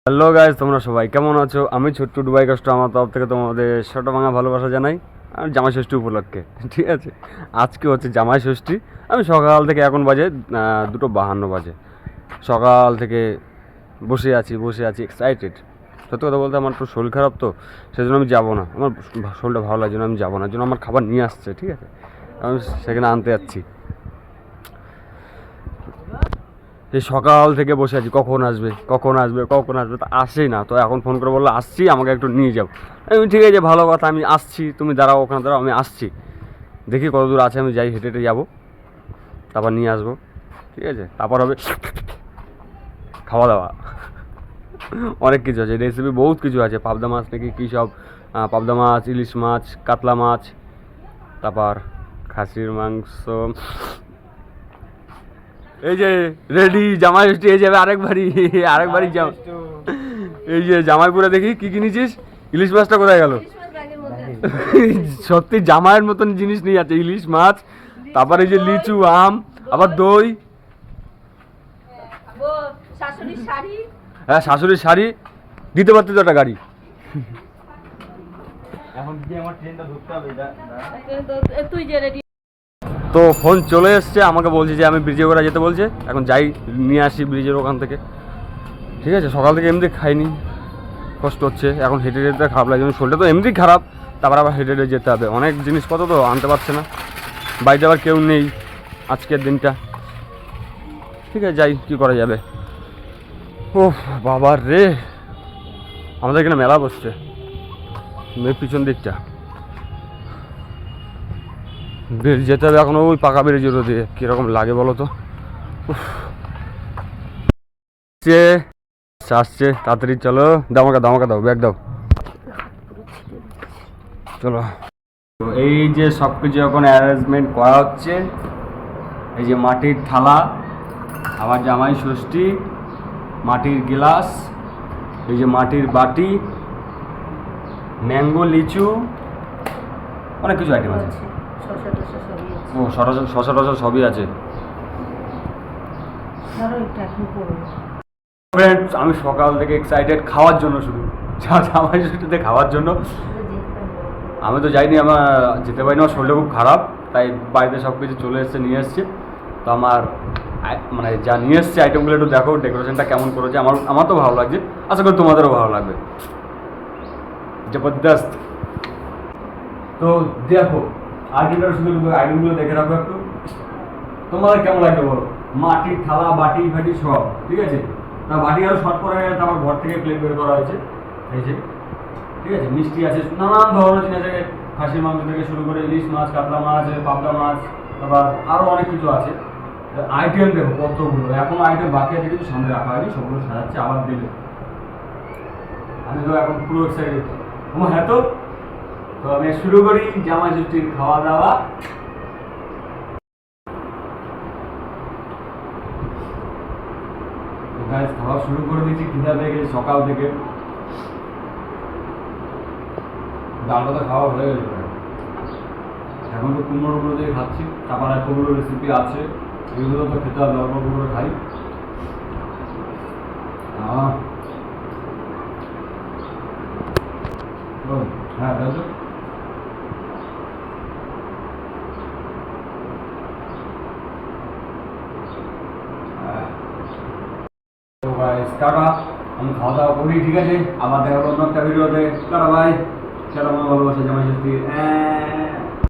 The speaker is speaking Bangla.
হ্যালো গাইজ, তোমরা সবাই কেমন আছো? আমি ছোট্ট ডুবাই কষ্ট আমার তরফ থেকে তোমাদের ছোটো ভাঙা ভালোবাসা জানাই। আর জামাই ষষ্ঠী উপলক্ষে ঠিক আছে, আজকে হচ্ছে জামাই ষষ্ঠী। আমি সকাল থেকে এখন বাজে 2:52 বাজে, সকাল থেকে বসে আছি এক্সাইটেড। সত্যি কথা বলতে আমার একটু শরীর খারাপ, তো সেজন্য আমি যাবো না। আমার শরীরটা ভালো লাগে জন্য আমি যাবো না, জন্য আমার খাবার নিয়ে আসছে, ঠিক আছে, আমি সেখানে আনতে যাচ্ছি। এই সকাল থেকে বসে আছি, কখন আসবে তা আসেই না। তো এখন ফোন করে বললো আসছি, আমাকে একটু নিয়ে যাও। আমি ঠিক আছে, ভালো কথা, আমি আসছি, তুমি দাঁড়াও, ওখানে দাঁড়াও, আমি আসছি। দেখি কত দূর আছে, আমি যাই, হেঁটে হেঁটে যাবো, তারপর নিয়ে আসবো, ঠিক আছে। তারপর হবে খাওয়া দাওয়া। অনেক কিছু আছে, রেসিপি বহুত কিছু আছে। পাবদা মাছ নাকি কী সব, পাবদা মাছ, ইলিশ মাছ, কাতলা মাছ, তারপর খাসির মাংস। এই যে রেডি জামাই ষষ্ঠী, এই যাবে আরেকবারই যাও। এই যে জামাইপুরে দেখি কি কিনেছিস, ইলিশ মাছটা কোথায় গেল? সত্যি জামাইয়ের মতন জিনিস নিয়ে আছে, ইলিশ মাছ, তারপরে এই যে লিচু, আম, আবার দই, হ্যাঁ শাশুড়ির শাড়ি দিতে পারতে তো একটা গাড়ি। তো ফোন চলে এসছে, আমাকে বলছে যে আমি ব্রিজে করে যেতে বলছে, এখন যাই নিয়ে আসি ব্রিজের ওখান থেকে, ঠিক আছে। সকাল থেকে এমনি খাইনি, কষ্ট হচ্ছে, এখন হেঁটে যেতে খারাপ লাগে, শরীরটা তো এমনি খারাপ, তারপর আবার হেঁটে হেঁটে যেতে হবে। অনেক জিনিসপত্র তো আনতে পারছে না, বাড়িতে আবার কেউ নেই আজকের দিনটা, ঠিক আছে, যাই, কী করা যাবে। ও বাবার রে, আমাদের এখানে মেলা বসছে, পিছন দিকটা বের যেতে হবে এখন, ওই পাকা ব্রিজের দিয়ে কীরকম লাগে বলো তো। আসছে তাড়াতাড়ি, চলো, দামাকা দাও, ব্যাগ দাও, চলো। তো এই যে সব কিছু এখন অ্যারেঞ্জমেন্ট করা হচ্ছে, এই যে মাটির থালা, আবার জামাই ষষ্ঠী, মাটির গ্লাস, এই যে মাটির বাটি, ম্যাঙ্গো, লিচু, অনেক কিছু আইটেম আছে। ও শশা টশা সবই আছে। আমি সকাল থেকে এক্সাইটেড খাওয়ার জন্য, শুধু জামাই ষষ্ঠীতে খাওয়ার জন্য। আমি তো যাইনি, আমার যেতে পারিনি, আমার শরীরটা খুব খারাপ, তাই বাড়িতে সব কিছু চলে এসছে, নিয়ে এসছে। তো আমার মানে যা নিয়ে এসছে আইটেমগুলো একটু দেখো, ডেকোরেশনটা কেমন করেছে। আমার তো ভালো লাগছে, আশা করি তোমাদেরও ভালো লাগবে, জবরদস্ত। তো দেখো আইটেমগুলো দেখে রাখো একটু, তোমাদের কেমন লাগবে বলো। মাটির থালা, বাটি ফাটি সব, ঠিক আছে। তা বাটি আরও শর্ট করা গেছে, আমার ঘর থেকে প্লেট বের করা হয়েছে, এই যে, ঠিক আছে। মিষ্টি আছে, নানান ধরনের জিনিস আছে, খাসির মাংস থেকে শুরু করে ইলিশ মাছ, কাতলা মাছ, পাবদা মাছ, তারপর আরও অনেক কিছু আছে। আইটেম দেখো কতগুলো, এখনো আইটেম বাকি আছে, কিছু সামনে রাখা হয়নি, সবগুলো সাজাচ্ছে, আবার দেবে। আমি তো এখন পুরো এক্সাইটেড। হ্যাঁ, তো আমি শুরু করি জামাই ষষ্ঠীর খাওয়া দাওয়া। খাওয়া শুরু করে দিচ্ছি, খিদা পেয়ে গেছে সকাল থেকে। ডালটা তো খাওয়া হয়ে গেল, এখন তো কুমড়ো দিয়ে খাচ্ছি, তারপর কুমড়ো রেসিপি আছে, এগুলো তো খেতে হবে, অল্প করে খাই। হ্যাঁ দাদু, টাটা, আমি খাওয়া দাওয়া করি, ঠিক আছে। আবার দেখা অন্য একটা ভিডিওতে, টাটা, বাই। সেটা আমার ভালোবাসা জামাই ষষ্ঠী।